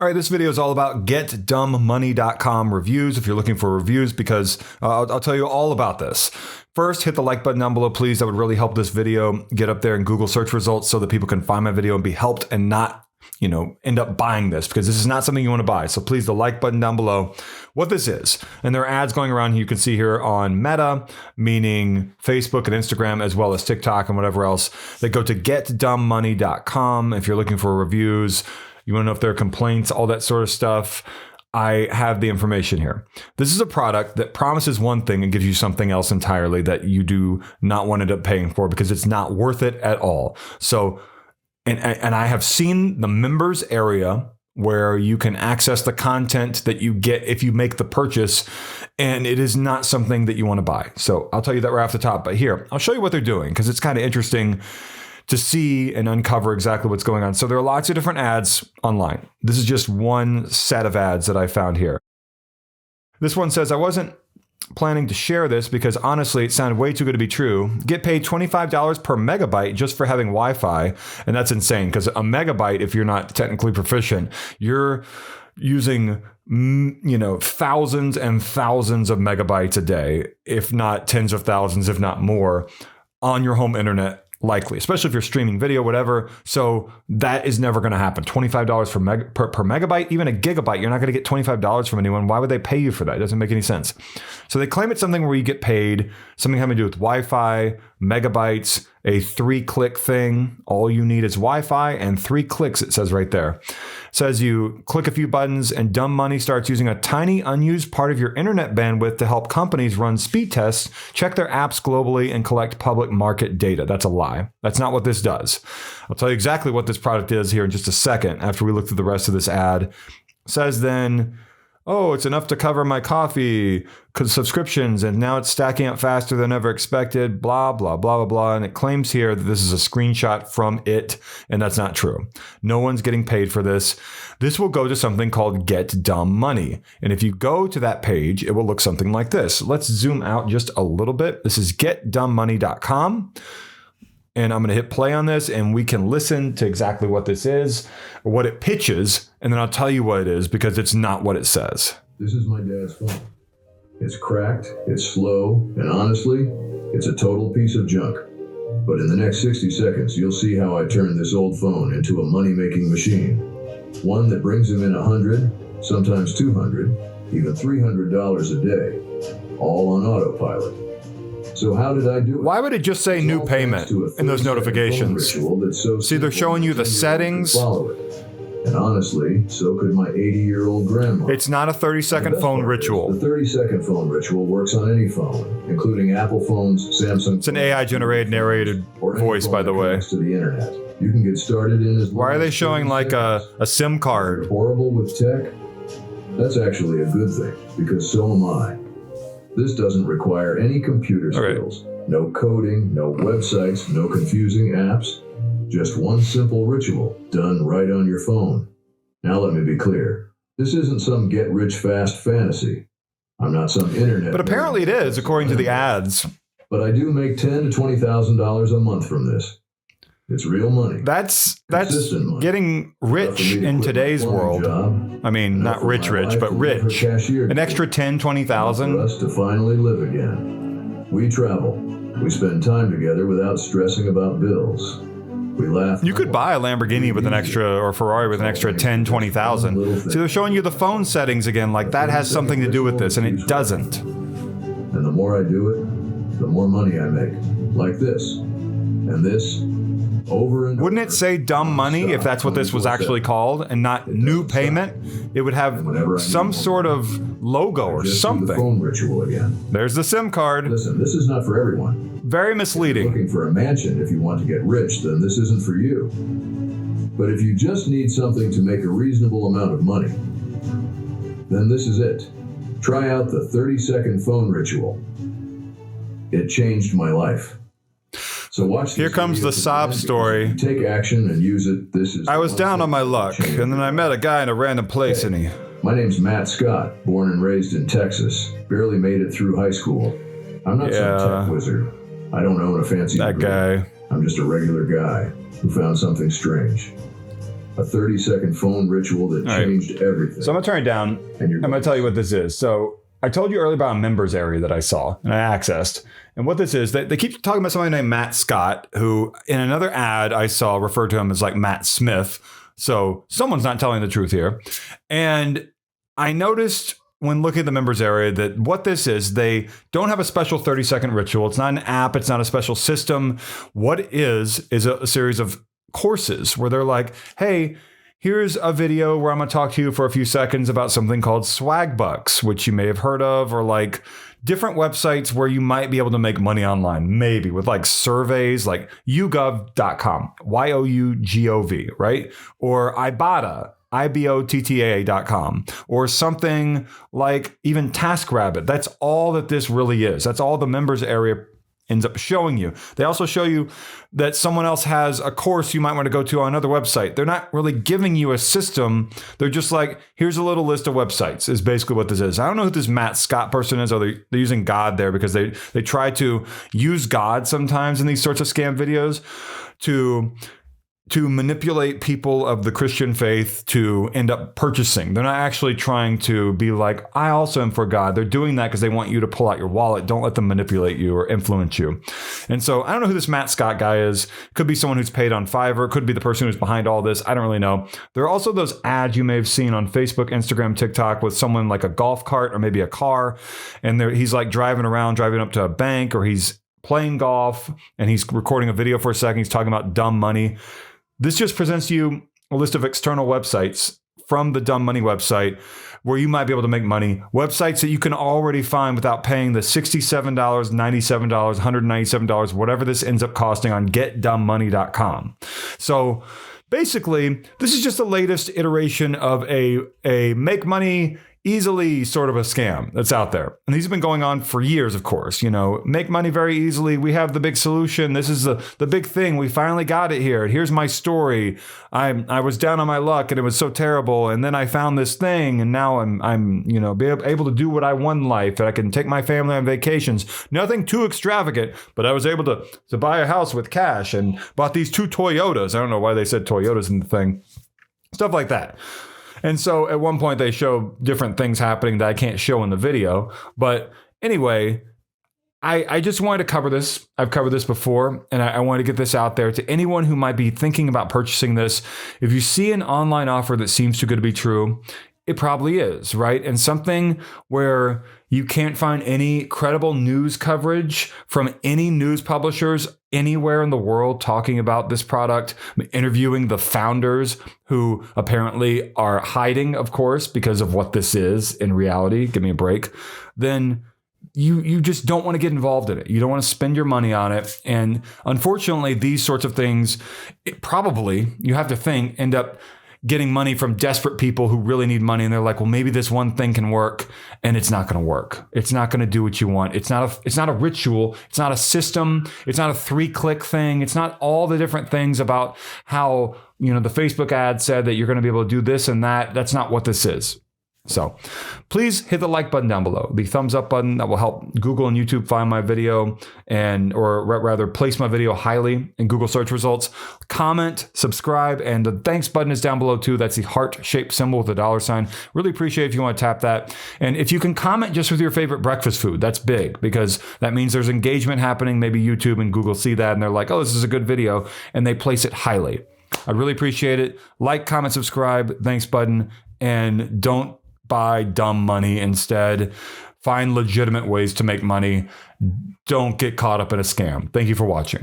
All right, this video is all about getdumbmoney.com reviews if you're looking for reviews, because I'll tell you all about this. First, hit the like button down below, please. That would really help this video get up there in Google search results so that people can find my video and be helped and not, end up buying this, because this is not something you want to buy. So please, the like button down below. What this is, and there are ads going around here you can see here on Meta, meaning Facebook and Instagram, as well as TikTok and whatever else, that go to getdumbmoney.com if you're looking for reviews. You want to know if there are complaints, all that sort of stuff. I have the information here. This is a product that promises one thing and gives you something else entirely that you do not want to end up paying for, because it's not worth it at all. So, and I have seen the members area where you can access the content that you get if you make the purchase, and it is not something that you want to buy. So I'll tell you that right off the top. But here, I'll show you what they're doing, because it's kind of interesting to see and uncover exactly what's going on. So there are lots of different ads online. This is just one set of ads that I found here. This one says, I wasn't planning to share this because honestly, it sounded way too good to be true. Get paid $25 per megabyte just for having Wi-Fi. And that's insane, because a megabyte, if you're not technically proficient, you're using thousands and thousands of megabytes a day, if not tens of thousands, if not more, on your home internet. Likely, especially if you're streaming video, whatever. So that is never going to happen. $25 per megabyte, even a gigabyte. You're not going to get $25 from anyone. Why would they pay you for that? It doesn't make any sense. So they claim it's something where you get paid, something having to do with Wi-Fi, megabytes, a 3-click thing. All you need is Wi-Fi and 3 clicks, it says right there. It says you click a few buttons and Dumb Money starts using a tiny unused part of your internet bandwidth to help companies run speed tests, check their apps globally, and collect public market data. That's a lie. That's not what this does. I'll tell you exactly what this product is here in just a second after we look through the rest of this ad. It says then, oh, it's enough to cover my coffee subscriptions, and now it's stacking up faster than ever expected, blah, blah, blah, blah, blah. And it claims here that this is a screenshot from it, and that's not true. No one's getting paid for this. This will go to something called Get Dumb Money. And if you go to that page, it will look something like this. Let's zoom out just a little bit. This is getdumbmoney.com. And I'm going to hit play on this, and we can listen to exactly what this is, or what it pitches, and then I'll tell you what it is, because it's not what it says. This is my dad's phone. It's cracked, it's slow, and honestly, it's a total piece of junk. But in the next 60 seconds, you'll see how I turn this old phone into a money-making machine. One that brings him in $100, sometimes $200, even $300 a day, all on autopilot. So how did I do it? Why would it just say new payment in those notifications? See, they're showing you the settings. And honestly, so could my 80-year-old grandma. It's not a 30-second phone ritual. The 30-second phone ritual works on any phone, including Apple phones, Samsung. It's an AI-generated narrated voice, by the way. To the internet. You can get started in as Why are they showing like a SIM card? Horrible with tech? That's actually a good thing, because so am I. This doesn't require any computer skills, no coding, no websites, no confusing apps. Just one simple ritual done right on your phone. Now let me be clear. This isn't some get-rich-fast fantasy. I'm not some internet. But apparently it is, according to the ads. But I do make $10,000 to $20,000 a month from this. It's real money. That's money. Getting rich in today's world. I mean, not rich, but rich. An extra $10,000, $20,000. For us to finally live again. We travel. We spend time together without stressing about bills. We laugh. You could buy a Lamborghini with an extra, or Ferrari with an extra 10, 20,000. So they're showing you the phone settings again, like that has something to do with this, and it doesn't. And the more I do it, the more money I make. Like this. And this. Over and Wouldn't it say dumb money if that's what this was actually called, and not new payment? It would have some sort of logo or something. The phone ritual again. There's the SIM card. Listen, this is not for everyone. Very misleading. If you're looking for a mansion if you want to get rich, then this isn't for you. But if you just need something to make a reasonable amount of money, then this is it. Try out the 30-second phone ritual. It changed my life. So watch. Here comes the sob story. Take action and use it. I was down on my luck, and then I met a guy in a random place, and he... My name's Matt Scott, born and raised in Texas. Barely made it through high school. I'm not some tech wizard. I don't own a fancy degree. That guy. I'm just a regular guy who found something strange. A 30-second phone ritual that changed everything. So I'm going to turn it down. And I'm going to tell you what this is. So I told you earlier about a members area that I saw and I accessed. And what this is, they keep talking about somebody named Matt Scott, who in another ad I saw referred to him as like Matt Smith. So someone's not telling the truth here. And I noticed when looking at the members area that what this is, they don't have a special 30-second ritual. It's not an app. It's not a special system. What it is a series of courses where they're like, hey, here's a video where I'm going to talk to you for a few seconds about something called Swag Bucks, which you may have heard of, or like different websites where you might be able to make money online, maybe with like surveys like yougov.com, YOUGOV, right? Or Ibotta, IBOTTA.com, or something like even TaskRabbit. That's all that this really is. That's all the members area ends up showing you. They also show you that someone else has a course you might want to go to on another website. They're not really giving you a system. They're just like, here's a little list of websites is basically what this is. I don't know who this Matt Scott person is, or they're using God there because they try to use God sometimes in these sorts of scam videos to manipulate people of the Christian faith to end up purchasing. They're not actually trying to be like, I also am for God. They're doing that because they want you to pull out your wallet. Don't let them manipulate you or influence you. And so I don't know who this Matt Scott guy is. Could be someone who's paid on Fiverr. Could be the person who's behind all this. I don't really know. There are also those ads you may have seen on Facebook, Instagram, TikTok with someone like a golf cart or maybe a car. And he's like driving up to a bank, or he's playing golf and he's recording a video for a second. He's talking about dumb money. This just presents you a list of external websites from the Dumb Money website where you might be able to make money. Websites that you can already find without paying the $67, $97, $197, whatever this ends up costing on getdumbmoney.com. So basically, this is just the latest iteration of a make money easily sort of a scam that's out there. And these have been going on for years, of course. You know, make money very easily. We have the big solution. This is the big thing. We finally got it here. Here's my story. I was down on my luck and it was so terrible. And then I found this thing and now I'm able to do what I want in life, and I can take my family on vacations. Nothing too extravagant, but I was able to buy a house with cash and bought these 2 Toyotas. I don't know why they said Toyotas in the thing. Stuff like that. And so at one point they show different things happening that I can't show in the video. But anyway, I just wanted to cover this. I've covered this before, and I wanted to get this out there to anyone who might be thinking about purchasing this. If you see an online offer that seems too good to be true, it probably is, right? And something where you can't find any credible news coverage from any news publishers anywhere in the world talking about this product, interviewing the founders who apparently are hiding, of course, because of what this is in reality. Give me a break. Then you just don't want to get involved in it. You don't want to spend your money on it. And unfortunately, these sorts of things, you have to think, end up getting money from desperate people who really need money. And they're like, well, maybe this one thing can work, and it's not going to work. It's not going to do what you want. It's not a ritual. It's not a system. It's not a 3-click thing. It's not all the different things about how, the Facebook ad said that you're going to be able to do this and that. That's not what this is. So please hit the like button down below, the thumbs up button that will help Google and YouTube find my video or rather place my video highly in Google search results. Comment, subscribe, and the thanks button is down below too. That's the heart-shaped symbol with a $sign. Really appreciate if you want to tap that. And if you can comment just with your favorite breakfast food, that's big because that means there's engagement happening. Maybe YouTube and Google see that and they're like, oh, this is a good video, and they place it highly. I'd really appreciate it. Like, comment, subscribe, thanks button, and don't buy dumb money. Instead, find legitimate ways to make money. Don't get caught up in a scam. Thank you for watching.